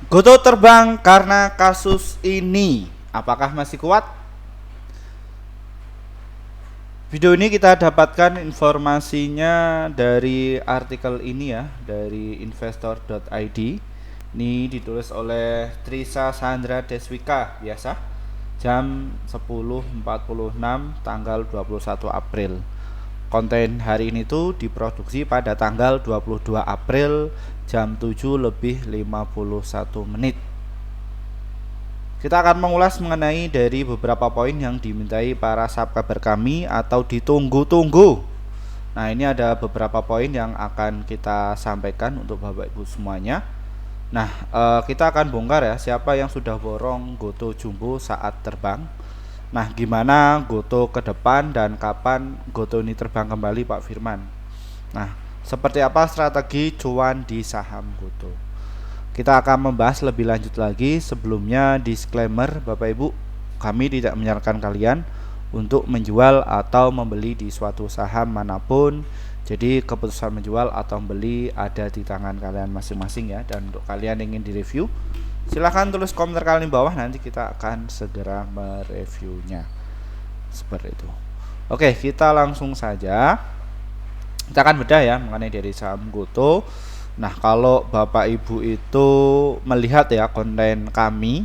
Goto terbang karena kasus ini. Apakah masih kuat? Video ini kita dapatkan informasinya dari artikel ini ya, dari investor.id. Ini ditulis oleh Trisa Sandra Deswika, biasa. Jam 10.46 tanggal 21 April. Konten hari ini tuh diproduksi pada tanggal 22 April jam 7:51. Kita akan mengulas mengenai dari beberapa poin yang dimintai para subscriber kami atau ditunggu-tunggu. Nah, ini ada beberapa poin yang akan kita sampaikan untuk Bapak Ibu semuanya. Nah, kita akan bongkar ya siapa yang sudah borong Goto Jumbo saat terbang. Nah, gimana Goto ke depan dan kapan Goto ini terbang kembali Pak Firman. Nah, seperti apa strategi cuan di saham Goto. Kita akan membahas lebih lanjut lagi. Sebelumnya disclaimer Bapak Ibu, kami tidak menyarankan kalian untuk menjual atau membeli di suatu saham manapun. Jadi keputusan menjual atau membeli ada di tangan kalian masing-masing ya. Dan untuk kalian yang ingin direview, silahkan tulis komentar kalian di bawah, nanti kita akan segera mereviewnya. Seperti itu. Oke, kita langsung saja. Kita akan bedah ya mengenai dari saham Goto. Nah, kalau Bapak Ibu itu melihat ya konten kami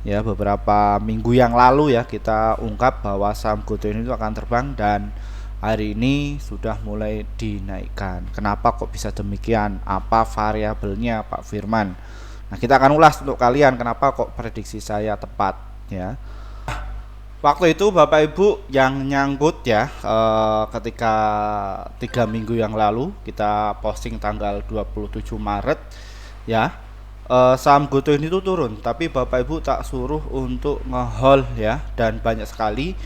ya beberapa minggu yang lalu ya, kita ungkap bahwa saham Goto ini akan terbang dan hari ini sudah mulai dinaikkan. Kenapa kok bisa demikian? Apa variabelnya Pak Firman? Nah, kita akan ulas untuk kalian kenapa kok prediksi saya tepat ya. Waktu itu Bapak Ibu yang nyangkut ya, ketika 3 minggu yang lalu kita posting tanggal 27 Maret ya, saham Goto ini tuh turun, tapi Bapak Ibu tak suruh untuk ngehold ya, dan banyak sekali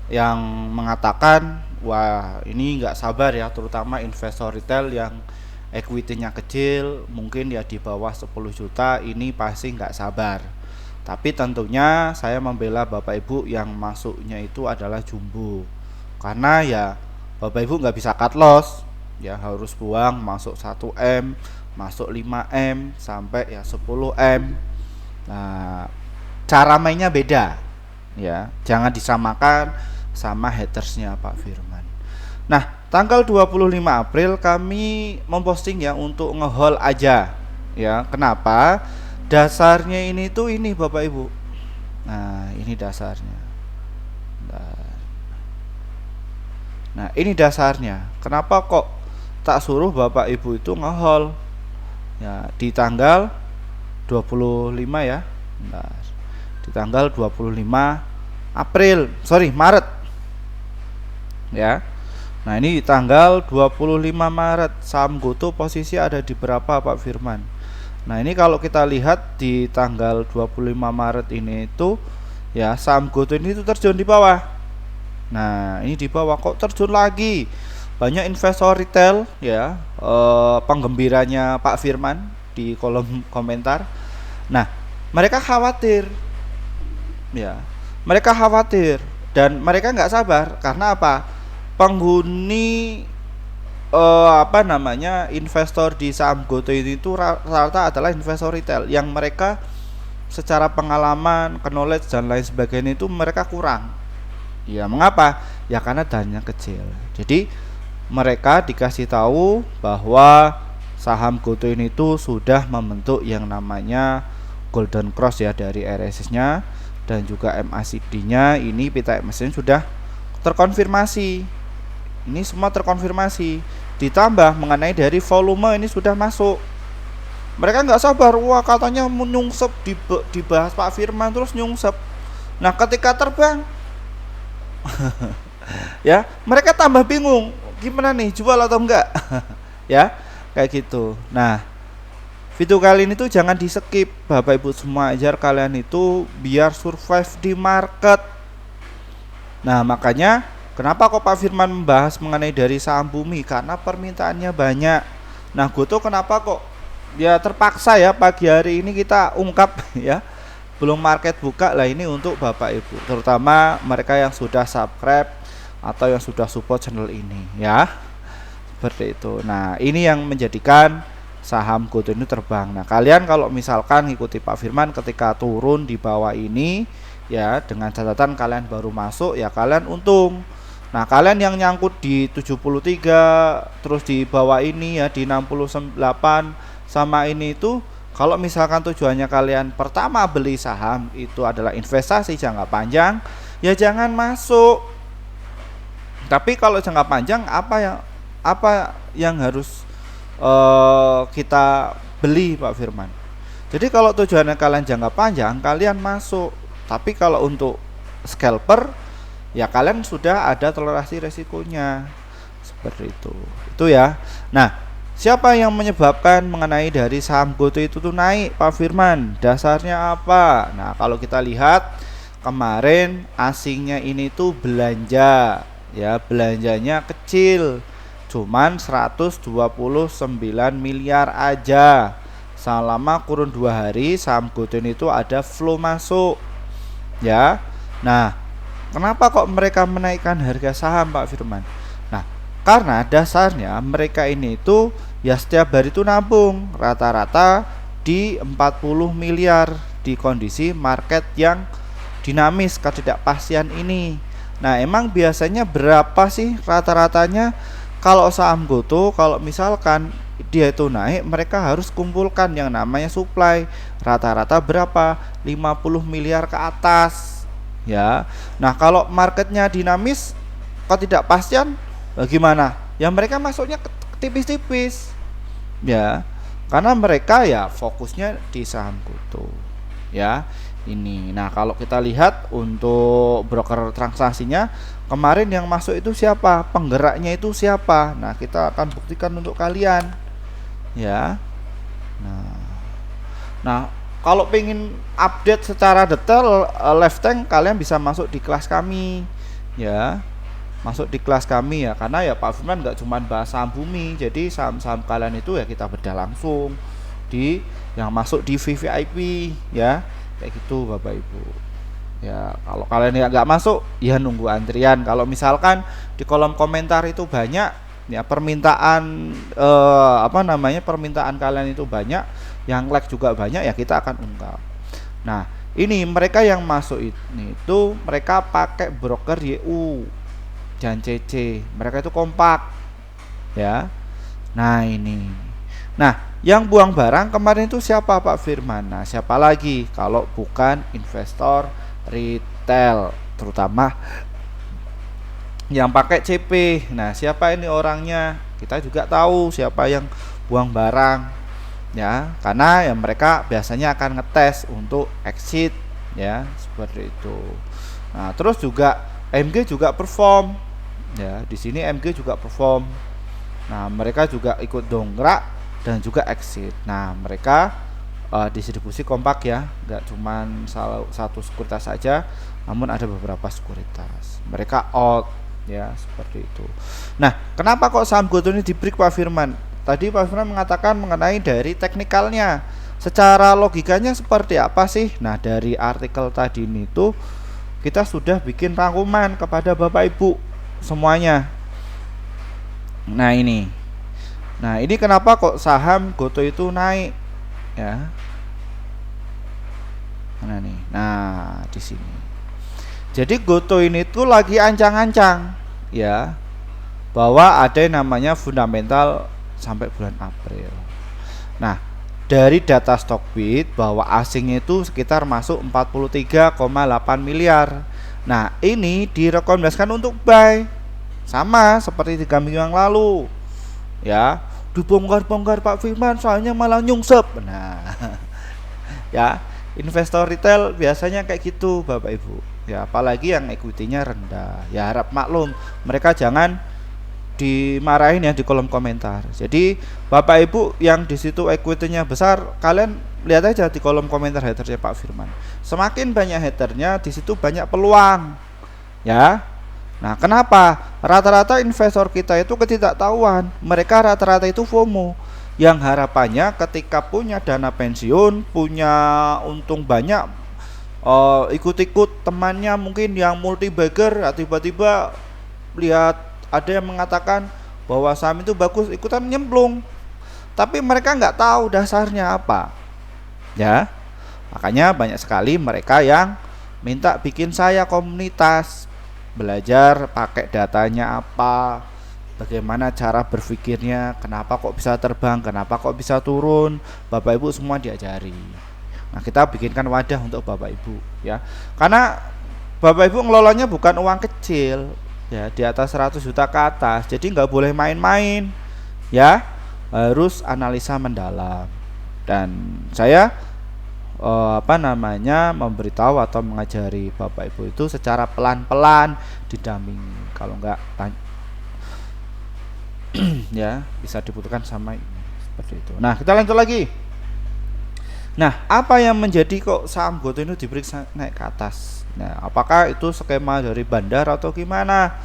yang mengatakan wah ini nggak sabar ya, terutama investor retail yang equity-nya kecil, mungkin ya di bawah 10 juta, ini pasti nggak sabar. Tapi tentunya saya membela Bapak Ibu yang masuknya itu adalah jumbo, karena ya Bapak Ibu nggak bisa cut loss ya, harus buang masuk 1M, masuk 5M sampai ya 10M. Nah, cara mainnya beda ya, jangan disamakan sama hatersnya Pak Firman. Nah, tanggal 25 April kami memposting ya untuk ngehold aja ya. Kenapa? Dasarnya ini tuh ini Bapak Ibu. Nah, ini dasarnya. Nah, ini dasarnya. Kenapa kok tak suruh Bapak Ibu itu ngehold ya di tanggal 25 ya. Bentar. Di tanggal 25 April, Maret. Ya. Nah, ini di tanggal 25 Maret saham Goto posisi ada di berapa Pak Firman? Nah, ini kalau kita lihat di tanggal 25 Maret ini itu ya, saham Goto ini itu terjun di bawah. Nah, ini di bawah kok terjun lagi. Banyak investor retail ya, penggembiranya Pak Firman di kolom komentar. Nah, mereka khawatir ya. Mereka khawatir dan mereka nggak sabar karena apa? Penghuni investor di saham Goto itu rata-rata adalah investor retail yang mereka secara pengalaman, knowledge dan lain sebagainya itu mereka kurang. Ya, mengapa? Ya karena dananya kecil. Jadi mereka dikasih tahu bahwa saham Goto ini tuh sudah membentuk yang namanya golden cross ya dari RSI-nya dan juga MACD-nya, ini pita MACD sudah terkonfirmasi. Ini semua terkonfirmasi. Ditambah mengenai dari volume ini sudah masuk. Mereka nggak sabar, wah katanya nyungsep dibahas Pak Firman terus nyungsep. Nah, ketika terbang ya, mereka tambah bingung, gimana nih, jual atau enggak? Ya, kayak gitu. Nah, video kali ini tuh jangan di skip Bapak Ibu semua, ajar kalian itu biar survive di market. Nah, makanya kenapa kok Pak Firman membahas mengenai dari saham bumi? Karena permintaannya banyak. Nah, Goto kenapa kok ya terpaksa ya pagi hari ini kita ungkap ya, belum market buka lah, ini untuk Bapak Ibu, terutama mereka yang sudah subscribe atau yang sudah support channel ini ya. Seperti itu. Nah, ini yang menjadikan saham GoTo ini terbang. Nah, kalian kalau misalkan ngikuti Pak Firman ketika turun di bawah ini ya, dengan catatan kalian baru masuk ya kalian untung. Nah, kalian yang nyangkut di 73 terus di bawah ini ya di 68 sama ini itu, kalau misalkan tujuannya kalian pertama beli saham itu adalah investasi jangka panjang, ya jangan masuk. Tapi kalau jangka panjang apa yang harus kita beli Pak Firman? Jadi kalau tujuannya kalian jangka panjang, kalian masuk. Tapi kalau untuk scalper, ya kalian sudah ada toleransi resikonya seperti itu ya. Nah, siapa yang menyebabkan mengenai dari saham GoTo itu tuh naik Pak Firman? Dasarnya apa? Nah, kalau kita lihat kemarin asingnya ini tuh belanja ya, belanjanya kecil, cuman 129 miliar aja. Selama kurun 2 hari saham GoTo itu ada flow masuk ya. Nah, kenapa kok mereka menaikkan harga saham Pak Firman? Nah, karena dasarnya mereka ini itu ya setiap hari itu nabung rata-rata di 40 miliar di kondisi market yang dinamis, ketidakpastian ini. Nah, emang biasanya berapa sih rata-ratanya kalau saham GoTo? Kalau misalkan dia itu naik, mereka harus kumpulkan yang namanya supply. Rata-rata berapa? 50 miliar ke atas ya. Nah, kalau marketnya dinamis, ketidakpastian bagaimana? Ya mereka masuknya tipis-tipis ya, karena mereka ya fokusnya di saham GoTo ya ini. Nah, kalau kita lihat untuk broker transaksinya kemarin yang masuk itu siapa, penggeraknya itu siapa. Nah, kita akan buktikan untuk kalian ya. Nah, kalau pengen update secara detail left tank, kalian bisa masuk di kelas kami ya, masuk di kelas kami ya, karena ya Pak Firman nggak cuma bahas saham bumi, jadi saham-saham kalian itu ya kita bedah langsung di yang masuk di VVIP ya, kayak gitu Bapak Ibu ya. Kalau kalian ya nggak masuk ya nunggu antrian. Kalau misalkan di kolom komentar itu banyak ya permintaan permintaan kalian itu banyak, yang like juga banyak ya kita akan ungkap. Nah, ini mereka yang masuk ini itu mereka pakai broker YU dan CC, mereka itu kompak ya. Nah, ini. Nah, yang buang barang kemarin itu siapa Pak Firman? Nah, siapa lagi kalau bukan investor retail, terutama yang pakai CP. Nah, siapa ini orangnya? Kita juga tahu siapa yang buang barang ya, karena ya mereka biasanya akan ngetes untuk exit ya, seperti itu. Nah, terus juga MG juga perform ya, di sini MG juga perform. Nah, mereka juga ikut dongkrak dan juga exit. Nah, mereka distribusi kompak ya, nggak cuman satu sekuritas saja, namun ada beberapa sekuritas. Mereka out ya, seperti itu. Nah, kenapa kok saham GoTo ini di break Pak Firman? Tadi Pak Firman mengatakan mengenai dari teknikalnya, secara logikanya seperti apa sih? Nah, dari artikel tadi ini tuh kita sudah bikin rangkuman kepada Bapak Ibu semuanya. Nah, ini kenapa kok saham GoTo itu naik ya? Mana nih? Nah, di sini. Jadi GoTo ini tuh lagi ancang-ancang ya, bahwa ada yang namanya fundamental sampai bulan April. Nah, dari data Stockbit bahwa asingnya itu sekitar masuk 43,8 miliar. Nah, ini direkomendasikan untuk buy, sama seperti 3 minggu yang lalu ya. Dibongkar-bongkar Pak Firman soalnya malah nyungsep. Nah ya, investor retail biasanya kayak gitu Bapak Ibu ya, apalagi yang equity-nya rendah ya. Harap maklum, mereka jangan dimarahin ya di kolom komentar. Jadi Bapak Ibu yang di situ equity-nya besar, kalian lihat aja di kolom komentar haternya Pak Firman. Semakin banyak haternya, di situ banyak peluang ya. Nah, kenapa? Rata-rata investor kita itu ketidaktahuan. Mereka rata-rata itu FOMO, yang harapannya ketika punya dana pensiun, punya untung banyak, ikut-ikut temannya mungkin yang multi bagger, tiba-tiba lihat ada yang mengatakan bahwa saham itu bagus, ikutan nyemplung. tapi mereka nggak tahu dasarnya apa, ya. Makanya banyak sekali mereka yang minta bikin saya komunitas, belajar pakai datanya apa, bagaimana cara berpikirnya, kenapa kok bisa terbang, kenapa kok bisa turun, Bapak Ibu semua diajari. Nah, kita bikinkan wadah untuk Bapak Ibu, ya. Karena Bapak Ibu ngelolanya bukan uang kecil, ya, di atas 100 juta ke atas. Jadi nggak boleh main-main, ya. Harus analisa mendalam. Dan saya memberitahu atau mengajari Bapak Ibu itu secara pelan-pelan, didampingi. Kalau enggak ya bisa dibutuhkan sama ini, seperti itu. Nah, kita lanjut lagi. Nah, apa yang menjadi kok saham GoTo ini diperiksa naik ke atas? Nah, apakah itu skema dari bandar atau gimana?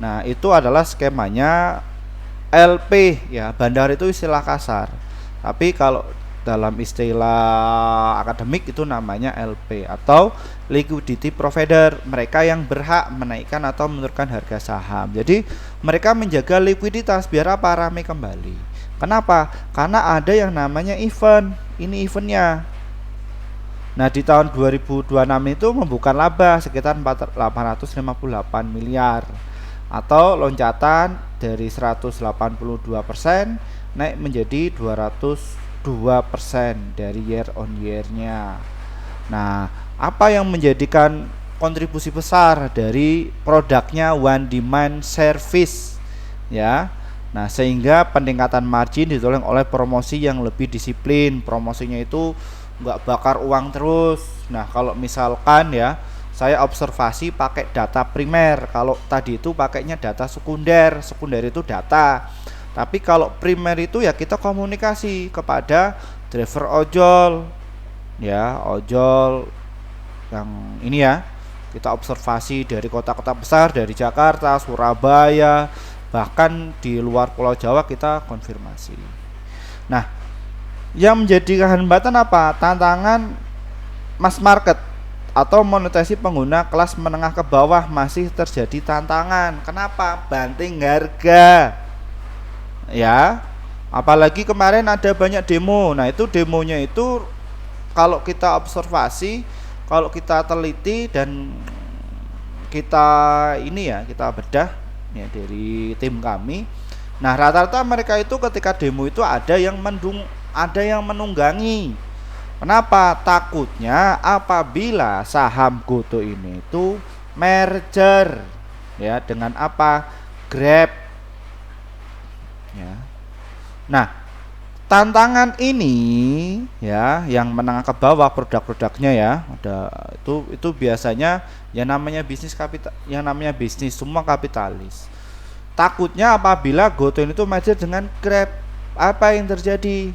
Nah, itu adalah skemanya LP, ya. Bandar itu istilah kasar, tapi kalau dalam istilah akademik itu namanya LP atau liquidity provider, mereka yang berhak menaikkan atau menurunkan harga saham. Jadi mereka menjaga likuiditas biar apa, ramai kembali. Kenapa? Karena ada yang namanya event. Ini eventnya. Nah, di tahun 2026 itu membuka laba sekitar 858 miliar atau loncatan dari 182% naik menjadi 202% dari year on year-nya. Nah, apa yang menjadikan kontribusi besar dari produknya One Demand Service, ya. Nah, sehingga peningkatan margin ditolong oleh promosi yang lebih disiplin. Promosinya itu nggak bakar uang terus. Nah, kalau misalkan ya saya observasi pakai data primer, kalau tadi itu pakainya data sekunder. Sekunder itu data, tapi kalau primer itu ya kita komunikasi kepada driver ojol, ya, ojol yang ini ya, kita observasi dari kota-kota besar, dari Jakarta, Surabaya, bahkan di luar Pulau Jawa kita konfirmasi. Nah, yang menjadi hambatan apa? Tantangan mass market atau monetasi pengguna kelas menengah ke bawah masih terjadi tantangan. Kenapa? Banting harga, ya. Apalagi kemarin ada banyak demo. Nah, itu demonya itu kalau kita observasi, kalau kita teliti dan kita ini ya, kita bedah ya dari tim kami. Nah, rata-rata mereka itu ketika demo itu ada yang menunggangi. Kenapa? Takutnya apabila saham GoTo ini itu merger, ya, dengan apa? Grab, ya. Nah, tantangan ini ya, yang menengah ke bawah produk-produknya ya, ada itu biasanya yang namanya bisnis semua kapitalis. Takutnya apabila GoTo itu merger dengan Grab, apa yang terjadi?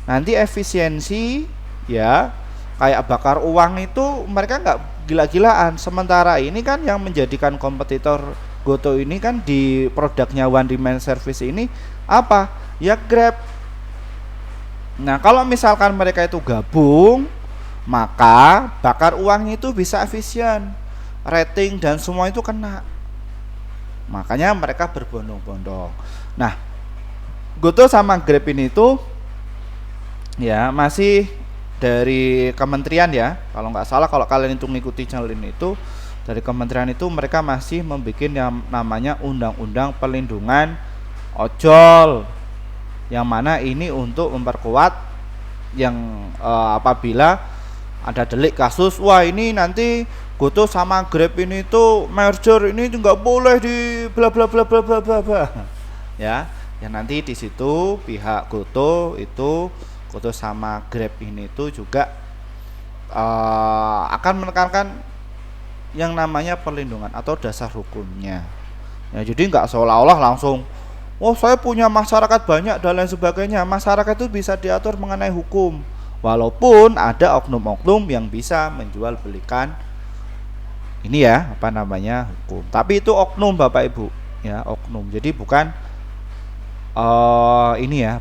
Nanti efisiensi, ya, kayak bakar uang itu mereka nggak gila-gilaan. Sementara ini kan yang menjadikan kompetitor GoTo ini kan di produknya One Demand Service ini apa? Ya Grab. Nah, kalau misalkan mereka itu gabung, maka bakar uang itu bisa efisien, rating dan semua itu kena. Makanya mereka berbondong-bondong. Nah, GoTo sama Grab ini itu ya masih dari kementerian ya. Kalau nggak salah, kalau kalian itu mengikuti channel ini itu dari kementerian itu mereka masih membuat yang namanya Undang-Undang Perlindungan Ojol, yang mana ini untuk memperkuat yang apabila ada delik kasus, wah ini nanti GoTo sama Grab ini tuh merger, ini nggak boleh di bla bla bla bla bla bla, ya. Ya nanti di situ pihak GoTo sama Grab ini tuh juga akan menekankan yang namanya perlindungan atau dasar hukumnya. Ya, jadi nggak seolah-olah langsung, oh saya punya masyarakat banyak dan lain sebagainya. Masyarakat itu bisa diatur mengenai hukum, walaupun ada oknum-oknum yang bisa menjual belikan ini ya, hukum. Tapi itu oknum Bapak Ibu, ya, oknum. Jadi bukan ini ya,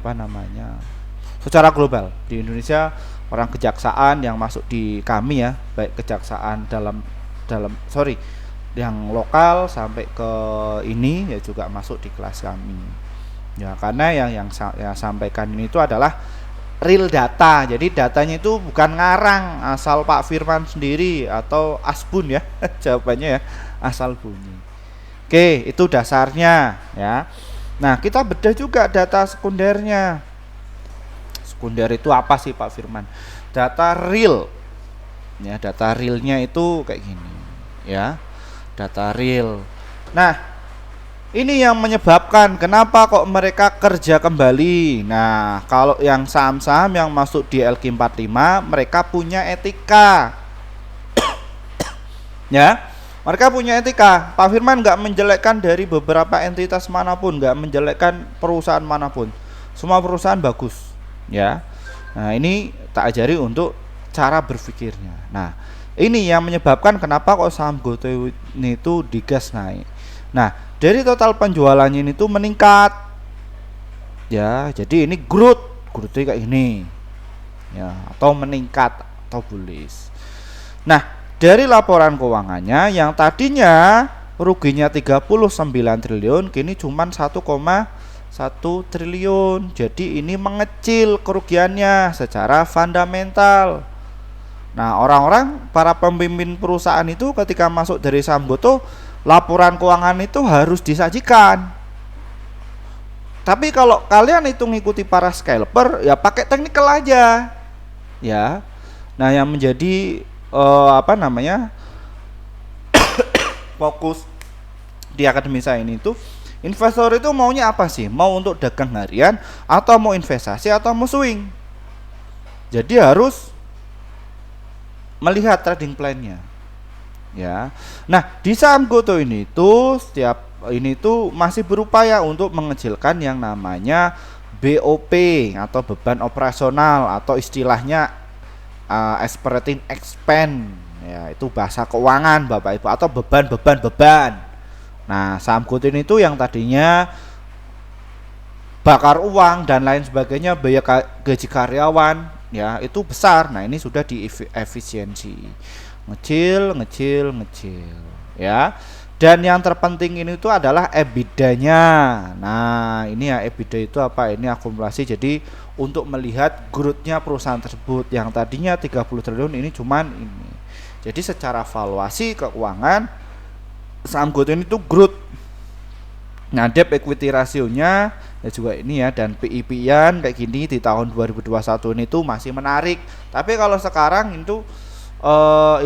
secara global di Indonesia orang kejaksaan yang masuk di kami ya, baik kejaksaan yang lokal sampai ke ini ya juga masuk di kelas kami. Ya, karena yang saya sampaikan ini itu adalah real data. Jadi datanya itu bukan ngarang asal Pak Firman sendiri atau asbun ya. Jawabannya ya asal bunyi. Oke, itu dasarnya ya. Nah, kita bedah juga data sekundernya. Sekunder itu apa sih Pak Firman? Data real. Ya, data realnya itu kayak gini ya. Data real. Nah, ini yang menyebabkan kenapa kok mereka kerja kembali. Nah, kalau yang saham-saham yang masuk di LQ45 mereka punya etika. Ya, mereka punya etika. Pak Firman nggak menjelekkan dari beberapa entitas manapun, nggak menjelekkan perusahaan manapun. Semua perusahaan bagus. Ya. Nah, ini tak ajari untuk cara berpikirnya. Nah, ini yang menyebabkan kenapa kok saham GoTo ini itu digas naik. Nah, dari total penjualannya ini tuh meningkat. Ya, jadi ini growth-nya kayak ini. Ya, atau meningkat atau bullish. Nah, dari laporan keuangannya yang tadinya ruginya 39 triliun kini cuma 1,1 triliun. Jadi ini mengecil kerugiannya secara fundamental. Nah, orang-orang para pemimpin perusahaan itu ketika masuk dari saham GoTo, laporan keuangan itu harus disajikan. Tapi kalau kalian itu ngikuti para scalper, ya pakai teknikal aja. Ya. Nah, yang menjadi fokus di akademi saya ini tuh investor itu maunya apa sih? Mau untuk dagang harian atau mau investasi atau mau swing? Jadi harus melihat trading plan-nya. Ya. Nah, di saham GoTo ini tuh setiap ini tuh masih berupaya untuk mengecilkan yang namanya BOP atau beban operasional atau istilahnya operating expense. Ya, itu bahasa keuangan Bapak Ibu atau beban. Nah, saham GoTo ini tuh yang tadinya bakar uang dan lain sebagainya, biaya gaji karyawan ya itu besar. Nah, ini sudah di efisiensi ngecil ya. Dan yang terpenting ini tuh adalah EBITDA-nya. Nah, ini ya EBITDA itu apa? Ini akumulasi. Jadi untuk melihat growth-nya perusahaan tersebut yang tadinya 30 triliun ini cuman ini. Jadi secara valuasi keuangan saham GoTo ini tuh growth. Nah, debt equity rasionya ya juga ini ya, dan PI-an kayak gini di tahun 2021 ini tuh masih menarik. Tapi kalau sekarang itu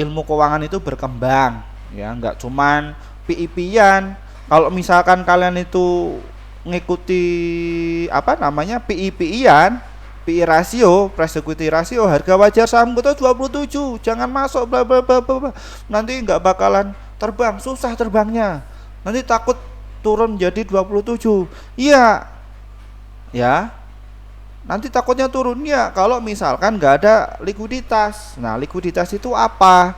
ilmu keuangan itu berkembang ya, nggak cuman PI-an. Kalau misalkan kalian itu ngikuti PI-an, PI rasio, price equity rasio, harga wajar saham GoTo 27, jangan masuk bla bla bla bla. Nanti nggak bakalan terbang, susah terbangnya. Nanti takut turun jadi 27. Iya. Ya. Nanti takutnya turun ya kalau misalkan nggak ada likuiditas. Nah, likuiditas itu apa?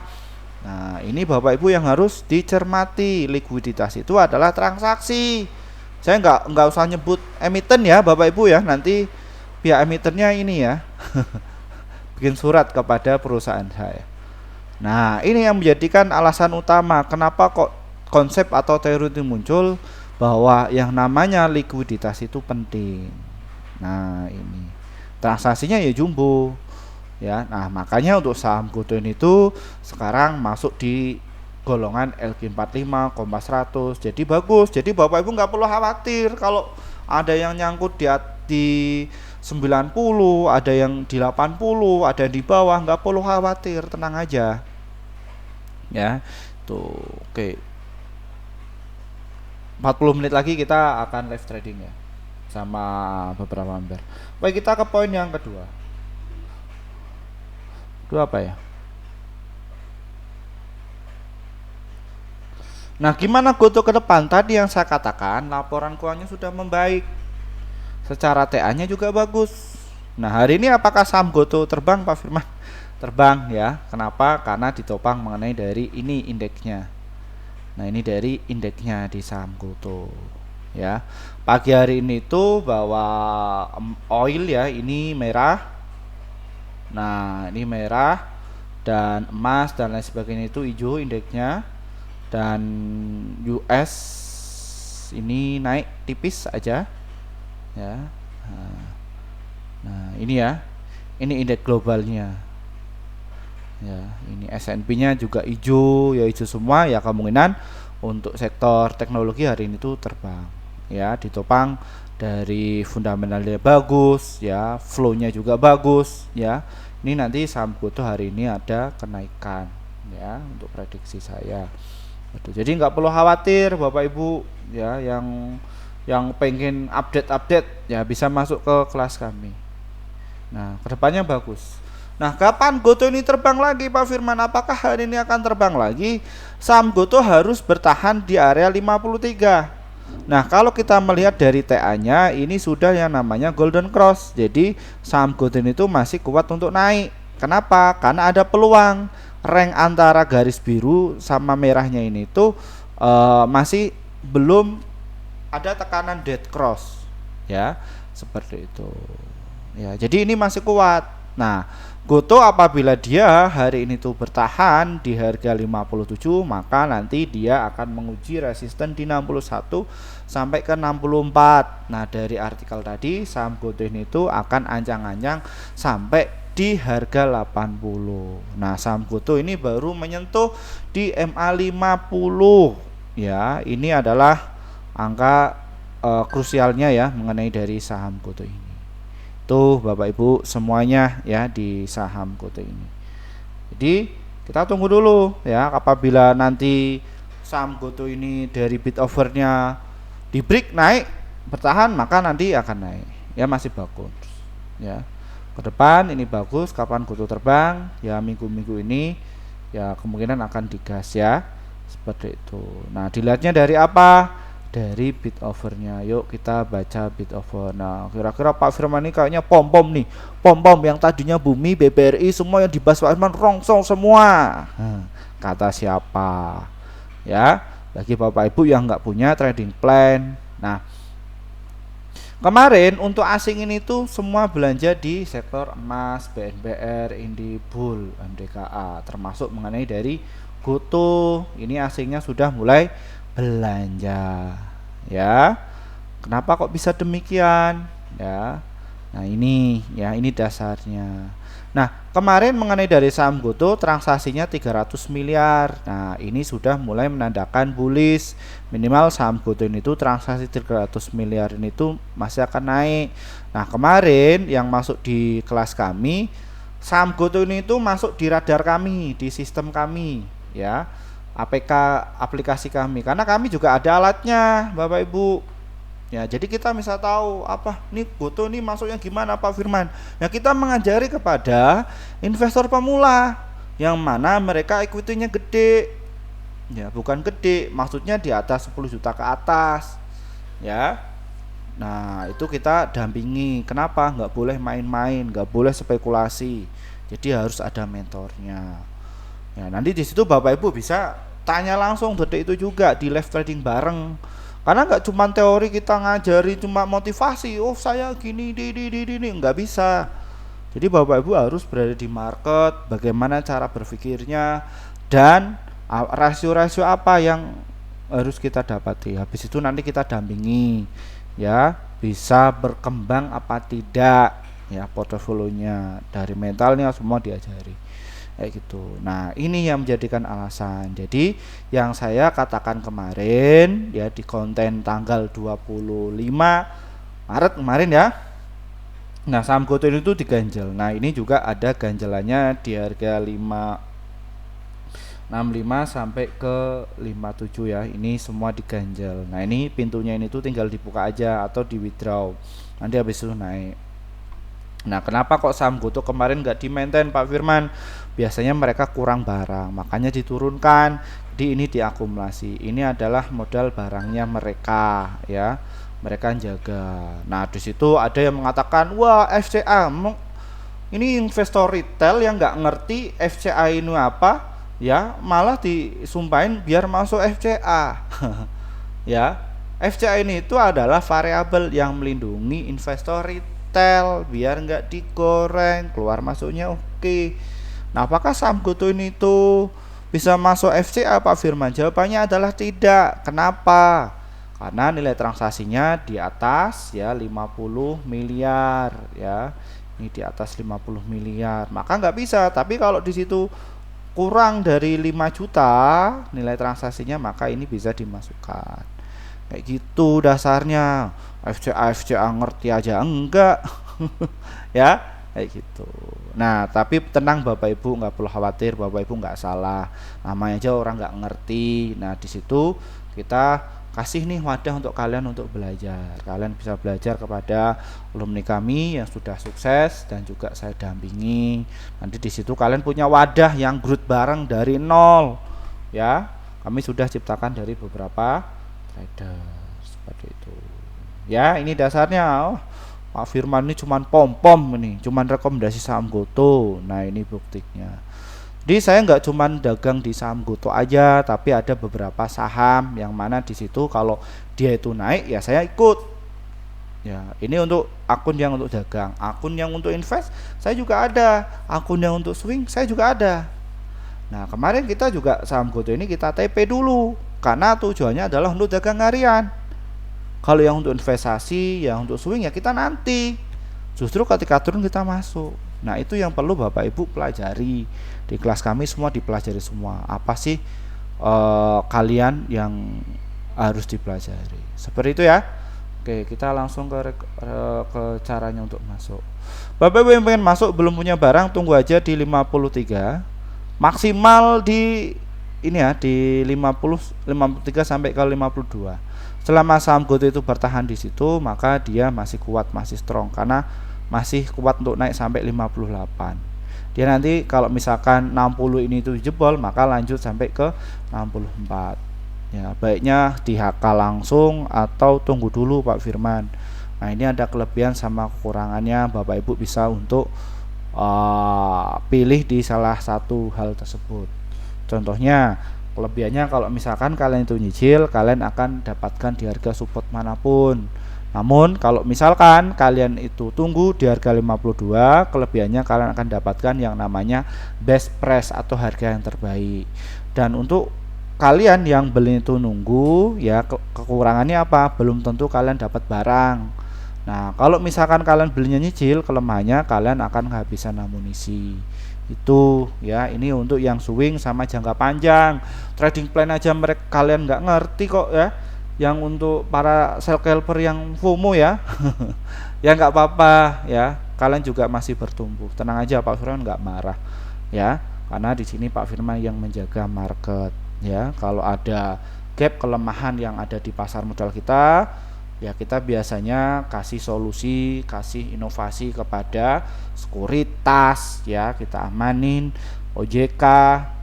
Nah, ini Bapak Ibu yang harus dicermati. Likuiditas itu adalah transaksi. Saya nggak usah nyebut emiten ya Bapak Ibu ya. Nanti pihak emitennya ini ya bikin surat kepada perusahaan saya. Nah, ini yang menjadikan alasan utama kenapa kok konsep atau teori itu muncul bahwa yang namanya likuiditas itu penting. Nah, ini transaksinya ya jumbo ya. Nah, makanya untuk saham GoTo ini tuh sekarang masuk di golongan LQ45, Kompas 100. Jadi bagus. Jadi Bapak Ibu nggak perlu khawatir kalau ada yang nyangkut di 90, ada yang di 80, ada yang di bawah, nggak perlu khawatir, tenang aja. Ya. Tuh, oke. 40 menit lagi kita akan live trading ya sama beberapa member. Baik, kita ke poin yang kedua. Itu apa ya? Nah, gimana GoTo ke depan? Tadi yang saya katakan, laporan keuangannya sudah membaik. Secara TA-nya juga bagus. Nah, hari ini apakah saham GoTo terbang, Pak Firman? Terbang ya. Kenapa? Karena ditopang mengenai dari ini indeksnya. Nah, ini dari indeksnya di saham GoTo ya. Pagi hari ini tuh bahwa oil ya ini merah. Nah, ini merah dan emas dan lain sebagainya itu hijau indeksnya. Dan US ini naik tipis aja ya. Nah, ini ya. Ini indeks globalnya. Ya, ini S&P-nya juga hijau, ya hijau semua, ya kemungkinan untuk sektor teknologi hari ini tuh terbang. Ya, ditopang dari fundamentalnya bagus, ya, flow-nya juga bagus, ya. Ini nanti saham GoTo hari ini ada kenaikan, ya, untuk prediksi saya. Jadi nggak perlu khawatir Bapak Ibu, ya, yang pengen update ya bisa masuk ke kelas kami. Nah, kedepannya bagus. Nah, kapan GoTo ini terbang lagi Pak Firman? Apakah hari ini akan terbang lagi? Saham GoTo harus bertahan di area 53. Nah, kalau kita melihat dari TA-nya, ini sudah yang namanya Golden Cross. Jadi, saham GoTo itu masih kuat untuk naik. Kenapa? Karena ada peluang. Rank antara garis biru sama merahnya ini tuh masih belum ada tekanan dead cross, ya, seperti itu. Ya, jadi ini masih kuat. Nah, GoTo apabila dia hari ini tuh bertahan di harga 57, maka nanti dia akan menguji resisten di 61 sampai ke 64. Nah, dari artikel tadi saham GoTo ini tuh akan ancang-ancang sampai di harga 80. Nah, saham GoTo ini baru menyentuh di MA 50. Ya, ini adalah angka krusialnya ya mengenai dari saham GoTo ini. Tuh Bapak Ibu semuanya ya di saham GoTo ini. Jadi kita tunggu dulu ya, apabila nanti saham GoTo ini dari bid overnya di break naik bertahan, maka nanti akan naik ya, masih bagus ya. Ke depan ini bagus, kapan GoTo terbang ya, minggu-minggu ini ya kemungkinan akan digas ya, seperti itu. Nah, dilihatnya dari apa? Dari bid overnya. Yuk kita baca bid over. Nah, kira-kira Pak Firman ini kayaknya pom-pom nih. Pom-pom yang tadinya Bumi, BBRI, semua yang dibahas Pak Firman rongsong semua. Kata siapa? Ya, bagi Bapak Ibu yang nggak punya trading plan. Nah, kemarin untuk asing ini tuh semua belanja di sektor emas, BNBR, Indibul, MDKA, termasuk mengenai dari GoTo. Ini asingnya sudah mulai belanja ya. Kenapa kok bisa demikian ya? Nah, ini ya, ini dasarnya. Nah, kemarin mengenai dari saham GoTo transaksinya 300 miliar. Nah, ini sudah mulai menandakan bullish. Minimal saham GoTo ini tuh transaksi 300 miliar ini tuh masih akan naik. Nah, kemarin yang masuk di kelas kami, saham GoTo ini tuh masuk di radar kami, di sistem kami ya, APK aplikasi kami, karena kami juga ada alatnya Bapak Ibu ya. Jadi kita bisa tahu apa nih GoTo ini masuknya gimana Pak Firman. Nah, kita mengajari kepada investor pemula yang mana mereka equity-nya gede ya, bukan gede maksudnya di atas 10 juta ke atas ya. Nah, itu kita dampingi. Kenapa? Nggak boleh main-main, nggak boleh spekulasi, jadi harus ada mentornya ya. Nanti di situ Bapak Ibu bisa tanya langsung detik itu juga di live trading bareng, karena nggak cuma teori kita ngajari cuma motivasi, oh saya gini di nggak bisa. Jadi Bapak Ibu harus berada di market, bagaimana cara berpikirnya dan rasio-rasio apa yang harus kita dapati. Habis itu nanti kita dampingi ya, bisa berkembang apa tidak ya portofolionya, dari mentalnya semua diajari kayak gitu. Nah, ini yang menjadikan alasan. Jadi yang saya katakan kemarin ya di konten tanggal 25 Maret kemarin ya. Nah, saham GoTo itu diganjel. Nah, ini juga ada ganjelannya di harga 565 sampai ke 57 ya. Ini semua diganjel. Nah, ini pintunya ini tuh tinggal dibuka aja atau di withdraw. Nanti habis itu naik. Nah, kenapa kok saham GoTo kemarin nggak di-maintain Pak Firman? Biasanya mereka kurang barang, makanya diturunkan. Di ini diakumulasi. Ini adalah modal barangnya mereka ya. Mereka jaga. Nah, di situ ada yang mengatakan, wah FCA, ini investor retail yang nggak ngerti FCA ini apa ya, malah disumpahin biar masuk FCA. Ya, FCA ini itu adalah variabel yang melindungi investor retail biar nggak digoreng, keluar masuknya oke. Nah, apakah saham GoTo ini tuh bisa masuk FCA Pak Firman? Jawabannya adalah tidak. Kenapa? karena nilai transaksinya di atas ya 50 miliar ya. Ini di atas 50 miliar, maka nggak bisa. Tapi kalau di situ kurang dari 5 juta nilai transaksinya, maka ini bisa dimasukkan. Kayak gitu dasarnya. FCA ngerti aja enggak. Ya kayak gitu. Nah tapi tenang Bapak Ibu, nggak perlu khawatir, Bapak Ibu nggak salah, namanya aja orang nggak ngerti. Nah di situ kita kasih nih wadah untuk kalian untuk belajar. Kalian bisa belajar kepada alumni kami yang sudah sukses dan juga saya dampingi. Nanti di situ kalian punya wadah yang growth bareng dari nol ya. Kami sudah ciptakan dari beberapa trader seperti itu ya. Ini dasarnya. Pak Firman ini cuman pom-pom, ini cuman rekomendasi saham Goto. Nah ini buktinya. Jadi saya nggak cuman dagang di saham Goto aja, tapi ada beberapa saham yang mana di situ kalau dia itu naik ya saya ikut. Ya ini untuk akun yang untuk dagang, akun yang untuk invest saya juga ada, akun yang untuk swing saya juga ada. Nah kemarin kita juga saham Goto ini kita TP dulu, karena tujuannya adalah untuk dagang harian. Kalau yang untuk investasi, yang untuk swing ya kita nanti. Justru ketika turun kita masuk. Nah itu yang perlu Bapak Ibu pelajari. Di kelas kami semua dipelajari semua. Apa sih kalian yang harus dipelajari. Seperti itu ya. Oke, kita langsung ke caranya untuk masuk. Bapak Ibu yang pengen masuk belum punya barang, tunggu aja di 53. Maksimal di ini ya, di 53 sampai ke 52. Selama saham Goto itu bertahan di situ, maka dia masih kuat, masih strong, karena masih kuat untuk naik sampai 58. Dia nanti kalau misalkan 60 ini itu jebol, maka lanjut sampai ke 64. Ya, baiknya di HK langsung atau tunggu dulu Pak Firman. Nah, ini ada kelebihan sama kekurangannya, Bapak Ibu bisa untuk pilih di salah satu hal tersebut. Contohnya kelebihannya kalau misalkan kalian itu nyicil, kalian akan dapatkan di harga support manapun. Namun kalau misalkan kalian itu tunggu di harga 52, kelebihannya kalian akan dapatkan yang namanya best price atau harga yang terbaik. Dan untuk kalian yang beli itu nunggu ya, kekurangannya apa? Belum tentu kalian dapat barang. Nah kalau misalkan kalian belinya nyicil, kelemahannya kalian akan kehabisan amunisi. Itu ya, ini untuk yang swing sama jangka panjang. Trading plan aja mereka kalian nggak ngerti kok ya. Yang untuk para sell scalper yang FOMO ya ya nggak apa-apa ya, kalian juga masih bertumbuh, tenang aja, Pak Firman nggak marah ya, karena di sini Pak Firman yang menjaga market ya. Kalau ada gap kelemahan yang ada di pasar modal kita ya, kita biasanya kasih solusi, kasih inovasi kepada sekuritas ya, kita amanin OJK,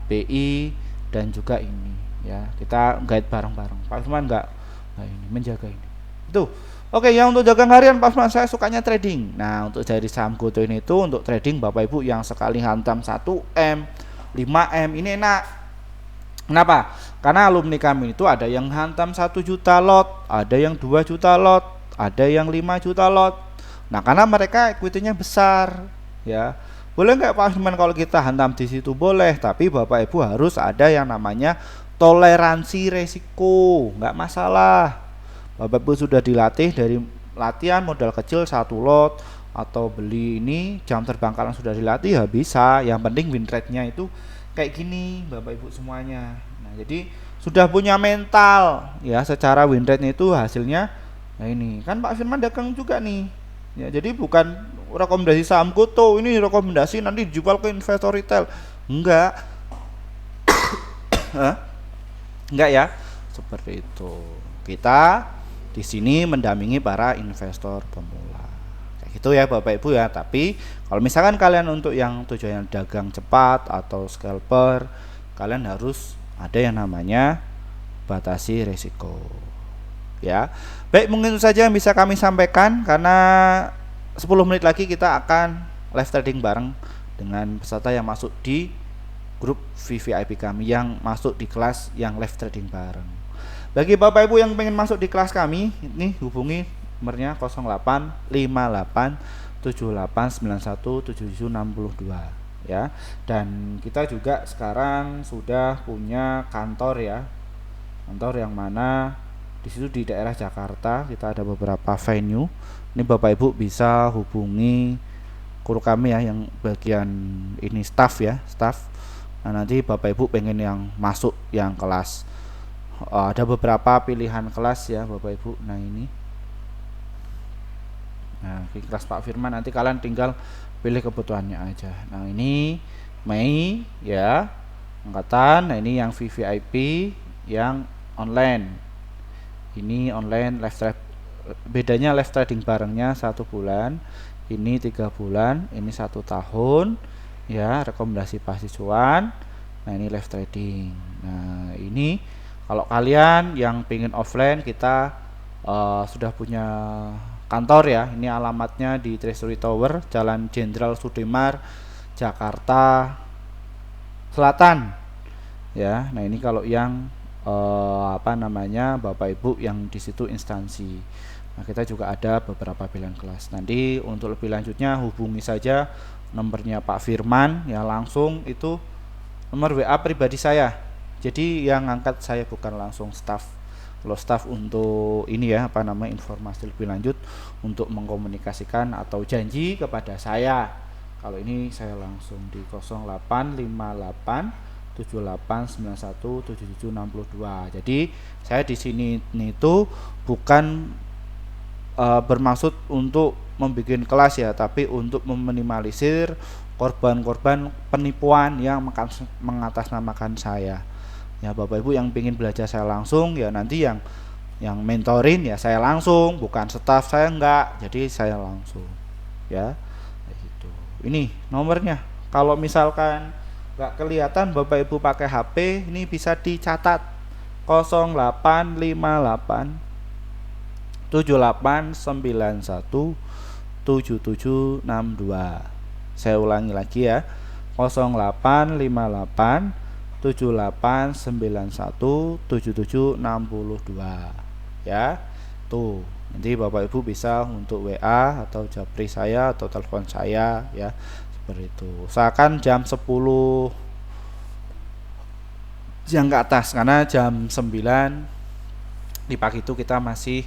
BI dan juga ini ya, kita guide bareng-bareng. Pak Firman enggak ini menjaga ini. Itu. Oke, yang untuk dagang harian Pak Firman saya sukanya trading. Nah, untuk dari saham Goto ini itu untuk trading Bapak Ibu yang sekali hantam 1M, 5M ini enak. Kenapa? Karena alumni kami itu ada yang hantam 1 juta lot, ada yang 2 juta lot, ada yang 5 juta lot. Nah, karena mereka equity-nya besar, ya. Boleh nggak Pak Firman kalau kita hantam di situ? Boleh, tapi Bapak Ibu harus ada yang namanya toleransi resiko, nggak masalah. Bapak Ibu sudah dilatih dari latihan modal kecil 1 lot atau beli ini jam terbang kalian sudah dilatih ya bisa. Yang penting win rate-nya itu kayak gini Bapak Ibu semuanya. Nah, jadi sudah punya mental ya, secara win rate-nya itu hasilnya. Nah, ini kan Pak Firman dagang juga nih. Ya, jadi bukan rekomendasi saham Goto, ini rekomendasi nanti dijual ke investor retail. Enggak. Enggak ya. Seperti itu. Kita di sini mendampingi para investor pemula. Kayak gitu ya Bapak Ibu ya. Tapi kalau misalkan kalian untuk yang tujuannya dagang cepat atau scalper, kalian harus ada yang namanya batasi resiko. Ya. Baik, mungkin itu saja yang bisa kami sampaikan, karena 10 menit lagi kita akan live trading bareng dengan peserta yang masuk di grup VVIP kami, yang masuk di kelas yang live trading bareng. Bagi Bapak Ibu yang pengen masuk di kelas kami, ini hubungi nomornya 085878917762 ya. Dan kita juga sekarang sudah punya kantor ya. Kantor yang mana Di situ di daerah Jakarta kita ada beberapa venue. Ini Bapak Ibu bisa hubungi guru kami ya, yang bagian ini staff ya, staff. Nah, nanti Bapak Ibu pengen yang masuk yang kelas, ada beberapa pilihan kelas ya Bapak Ibu. Nah ini, nah di kelas Pak Firman nanti kalian tinggal pilih kebutuhannya aja. Nah ini Mei ya, angkatan. Nah ini yang VVIP yang online. Ini online live trade, bedanya live trading barengnya 1 bulan, ini 3 bulan, ini 1 tahun ya, rekomendasi pasti cuan. Nah ini live trading. Nah ini kalau kalian yang pengen offline, kita sudah punya kantor ya. Ini alamatnya di Treasury Tower, Jalan Jenderal Sudirman, Jakarta Selatan ya. Nah ini kalau yang Bapak Ibu yang di situ instansi. Nah kita juga ada beberapa pilihan kelas. Nanti untuk lebih lanjutnya hubungi saja nomornya Pak Firman ya, langsung itu nomor WA pribadi saya. Jadi yang ngangkat saya bukan langsung staff. Kalau staff untuk ini ya informasi lebih lanjut untuk mengkomunikasikan atau janji kepada saya. Kalau ini saya langsung di 0858 78917762. Jadi saya di sini itu bukan bermaksud untuk membuat kelas ya, tapi untuk meminimalisir korban-korban penipuan yang mengatasnamakan saya. Ya Bapak Ibu yang ingin belajar saya langsung ya, nanti yang mentorin ya saya langsung, bukan staff saya enggak. Jadi saya langsung ya. Gitu. Ini nomornya. Kalau misalkan nggak kelihatan Bapak Ibu pakai HP, ini bisa dicatat 0858 7891 7762. Saya ulangi lagi ya, 0858 7891 7762 ya. Tuh nanti Bapak Ibu bisa untuk WA atau japri saya atau telepon saya ya, seperti itu. Usahakan jam 10 yang ke atas, karena jam 9 di pagi itu kita masih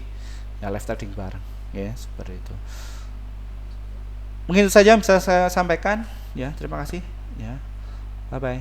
ya live trading bareng ya, seperti itu. Mungkin itu saja bisa saya sampaikan ya. Terima kasih ya. Bye bye.